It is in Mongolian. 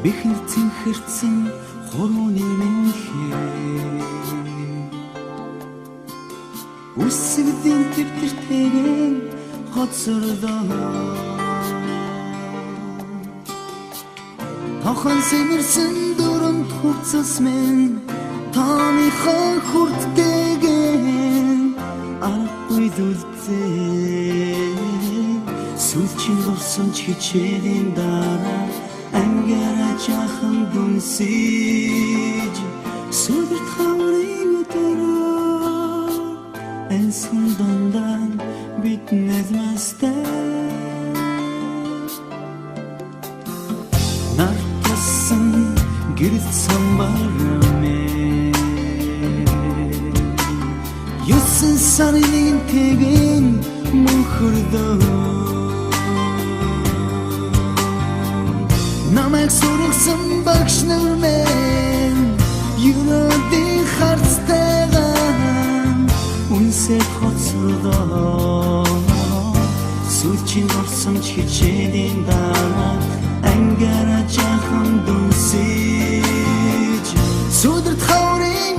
бэхэлцэн хэрцэн хорооны минхээ үсгдийн төвтөртэйгэн хоцордоо тохон сэмэрсэн дөрөнд хувцас мен тооныхоо хүрттэйгэн арахгүй дүлцээ сүлчин болсон чичээлийн дараа ангара жахан дүнсэж сүдэрт хаврын өдрөө энсэн дондан бид нэзмэстэй нартасан гэрэл самбармэ юусэн сарын тэгэн мөнхөрдөө намайг сургасан багш нар минь юунуудын харцтайгаа үнсээ хоцролоо сүлчин орсон чичээлийн дараа ангара жахан дүнсэж сүдэрт хаврын